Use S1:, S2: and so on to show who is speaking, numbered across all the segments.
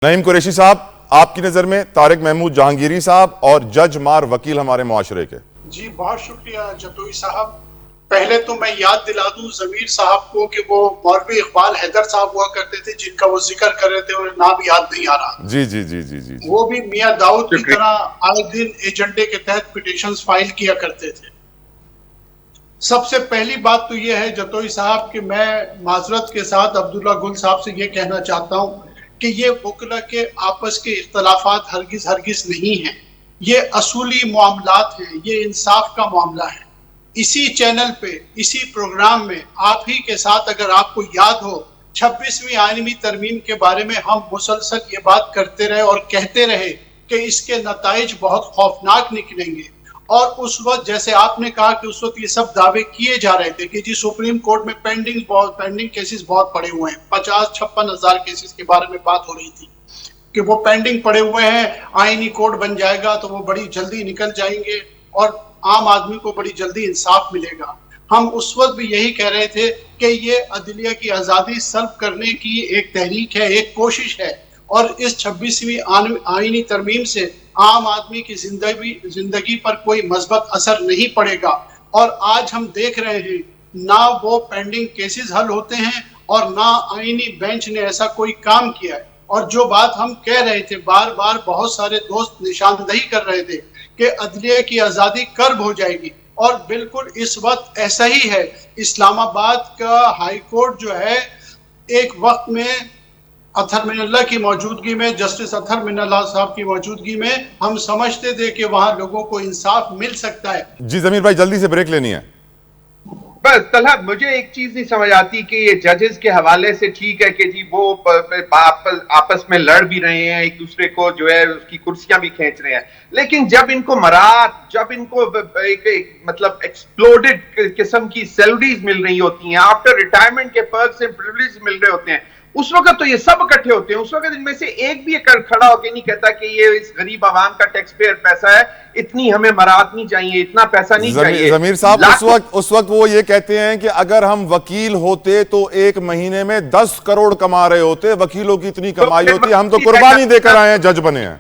S1: نعیم قریشی صاحب، آپ کی نظر میں طارق محمود جہانگیری صاحب اور جج مار وکیل ہمارے معاشرے کے؟
S2: جی بہت شکریہ جتوئی صاحب. پہلے تو میں یاد دلا دوں ضمیر صاحب کو کہ وہ مولوی اقبال حیدر صاحب ہوا کرتے تھے جن کا وہ ذکر کر رہے تھے اور نام یاد نہیں آ رہا.
S1: جی جی جی جی جی
S2: وہ بھی میاں داؤد کی طرح آئے دن ایجنڈے کے تحت پیٹیشنز فائل کیا کرتے تھے. سب سے پہلی بات تو یہ ہے جتوئی صاحب کہ میں معذرت کے ساتھ عبداللہ گل صاحب سے یہ کہنا چاہتا ہوں کہ یہ وکلا کے آپس کے اختلافات ہرگز نہیں ہیں. یہ اصولی معاملات ہیں، یہ انصاف کا معاملہ ہے. اسی چینل پہ اسی پروگرام میں آپ ہی کے ساتھ اگر آپ کو یاد ہو 26ویں آئینی ترمیم کے بارے میں ہم مسلسل یہ بات کرتے رہے اور کہتے رہے کہ اس کے نتائج بہت خوفناک نکلیں گے. اور اس وقت جیسے آپ نے کہا کہ اس وقت یہ سب دعوے کیے جا رہے تھے کہ جی سپریم کورٹ میں پینڈنگ کیسز بہت پڑے ہوئے ہیں، 50-56 ہزار کیسز کے بارے میں بات ہو رہی تھی کہ وہ پینڈنگ پڑے ہوئے ہیں، آئینی کوڈ بن جائے گا تو وہ بڑی جلدی نکل جائیں گے اور عام آدمی کو بڑی جلدی انصاف ملے گا. ہم اس وقت بھی یہی کہہ رہے تھے کہ یہ عدلیہ کی آزادی سلب کرنے کی ایک تحریک ہے، ایک کوشش ہے، اور اس 26ویں آئینی ترمیم سے عام آدمی کی زندگی پر کوئی مثبت اثر نہیں پڑے گا. اور آج ہم دیکھ رہے ہیں نہ وہ پینڈنگ کیسز حل ہوتے ہیں اور نہ آئینی بینچ نے ایسا کوئی کام کیا ہے. اور جو بات ہم کہہ رہے تھے بار بار بہت سارے دوست نشاندہی کر رہے تھے کہ عدلیہ کی آزادی کرب ہو جائے گی، اور بالکل اس وقت ایسا ہی ہے. اسلام آباد کا ہائی کورٹ جو ہے ایک وقت میں اطہر من اللہ کی موجودگی میں، جسٹس اطہر من اللہ صاحب کی موجودگی میں ہم سمجھتے تھے کہ وہاں لوگوں کو انصاف مل سکتا ہے.
S1: جی ضمیر بھائی جلدی سے بریک لینی ہے.
S3: بس طلحہ مجھے ایک چیز نہیں سمجھ آتی کہ یہ ججز کے حوالے سے ٹھیک ہے کہ جی وہ آپس میں لڑ بھی رہے ہیں، ایک دوسرے کو جو ہے اس کی کرسیاں بھی کھینچ رہے ہیں، لیکن جب ان کو جب ان کو مطلب ایکسپلوڈڈ قسم کی سیلریز مل رہی ہوتی ہیں، آفٹر ریٹائرمنٹ کے پرکس اینڈ پریویلیج مل رہے ہوتے ہیں، اس وقت تو یہ سب اکٹھے ہوتے ہیں. اس وقت ان میں سے ایک بھی کھڑا ہو کے نہیں کہتا کہ یہ اس غریب عوام کا ٹیکس پیئر پیسہ ہے، اتنی ہمیں مراعات نہیں چاہیے، اتنا پیسہ نہیں چاہیے.
S1: ضمیر صاحب اس وقت وہ یہ کہتے ہیں کہ اگر ہم وکیل ہوتے تو ایک مہینے میں 10 کروڑ کما رہے ہوتے، وکیلوں کی اتنی کمائی ہوتی، ہم تو قربانی دے کر آئے ہیں، جج بنے ہیں.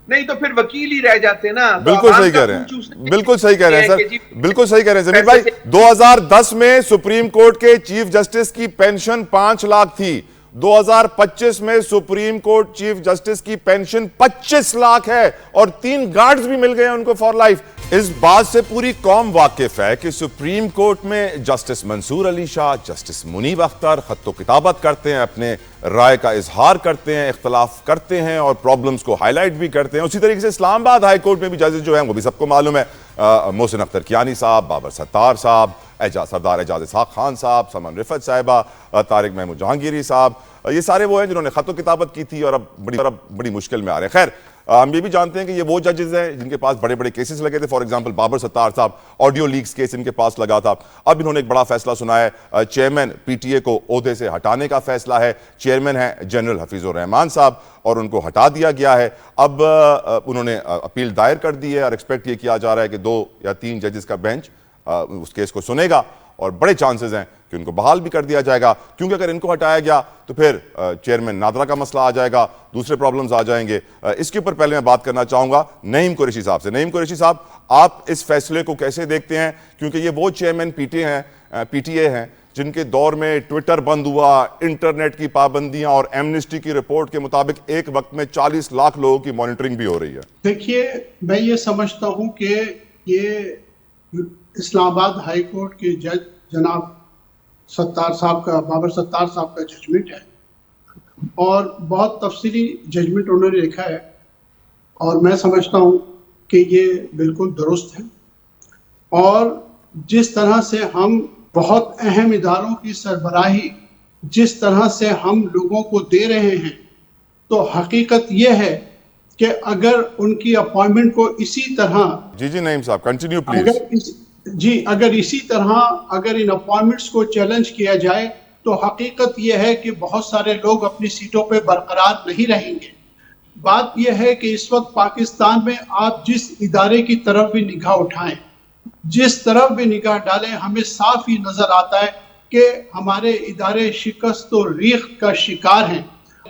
S3: نہیں تو پھر وکیل ہی رہ جاتے نا.
S1: بالکل صحیح کہہ رہے ہیں، بالکل صحیح کہہ رہے ہیں سر، بالکل صحیح کہہ رہے ہیں ضمیر بھائی. 2010 میں سپریم کورٹ کے چیف جسٹس کی پینشن 5 لاکھ تھی، 2025 میں سپریم کورٹ چیف جسٹس کی پینشن 25 لاکھ ہے اور 3 گارڈز بھی مل گئے ہیں ان کو فار لائف. اس بات سے پوری قوم واقف ہے کہ سپریم کورٹ میں جسٹس منصور علی شاہ، جسٹس منیب اختر خط و کتابت کرتے ہیں، اپنے رائے کا اظہار کرتے ہیں، اختلاف کرتے ہیں اور پرابلمز کو ہائی لائٹ بھی کرتے ہیں. اسی طریقے سے اسلام آباد ہائی کورٹ میں بھی ججز جو ہیں وہ بھی سب کو معلوم ہے، محسن اختر کیانی صاحب، بابر ستار صاحب، سردار اعجاز اسحاق خان صاحب، سمن رفعت صاحبہ، طارق محمود جہانگیری صاحب، یہ سارے وہ ہیں جنہوں نے خط و کتابت کی تھی اور اب بڑی مشکل میں آ رہے ہیں. خیر ہم یہ بھی جانتے ہیں کہ یہ وہ ججز ہیں جن کے پاس بڑے بڑے کیسز لگے تھے. فار ایگزامپل بابر ستار صاحب، آڈیو لیکس کیس ان کے پاس لگا تھا. اب انہوں نے ایک بڑا فیصلہ سنا ہے، چیئرمین پی ٹی اے کو عہدے سے ہٹانے کا فیصلہ ہے. چیئرمین ہیں جنرل حفیظ الرحمان صاحب اور ان کو ہٹا دیا گیا ہے. اب انہوں نے اپیل دائر کر دی ہے اور ایکسپیکٹ یہ کیا جا رہا ہے کہ 2 یا 3 ججز کا بینچ اس کیس کو سنے گا اور بڑے چانسز ہیں کہ ان کو بحال بھی کر دیا جائے گا، کیونکہ اگر ان کو ہٹایا گیا تو پھر چیئرمین نادرہ کا مسئلہ آ جائے گا، دوسرے پرابلمز آ جائیں گے. اس کے اوپر پہلے میں بات کرنا چاہوں گا نعیم قریشی صاحب سے. نعیم قریشی صاحب، آپ اس فیصلے کو کیسے دیکھتے ہیں؟ کیونکہ یہ وہ چیئرمین پی ٹی اے ہیں جن کے دور میں ٹویٹر بند ہوا، انٹرنیٹ کی پابندیاں، اور ایمنسٹی کی رپورٹ کے مطابق ایک وقت میں 40 لاکھ لوگوں کی مانیٹرنگ بھی ہو رہی ہے.
S2: دیکھیے میں یہ سمجھتا ہوں کہ یہ اسلام آباد ہائی کورٹ کے جج جناب بابر ستار صاحب کا ججمنٹ ہے اور بہت تفصیلی ججمنٹ انہوں نے لکھا ہے اور میں سمجھتا ہوں کہ یہ بالکل درست ہے. اور جس طرح سے ہم بہت اہم اداروں کی سربراہی جس طرح سے ہم لوگوں کو دے رہے ہیں، تو حقیقت یہ ہے کہ اگر ان کی اپوائنٹمنٹ کو اسی طرح
S1: جی نعیم صاحب کنٹینیو پلیز.
S2: اگر اسی طرح اگر ان اپوائنٹمنٹس کو چیلنج کیا جائے تو حقیقت یہ ہے کہ بہت سارے لوگ اپنی سیٹوں پہ برقرار نہیں رہیں گے. بات یہ ہے کہ اس وقت پاکستان میں آپ جس ادارے کی طرف بھی نگاہ اٹھائیں، جس طرف بھی نگاہ ڈالیں، ہمیں صاف ہی نظر آتا ہے کہ ہمارے ادارے شکست و ریخت کا شکار ہیں.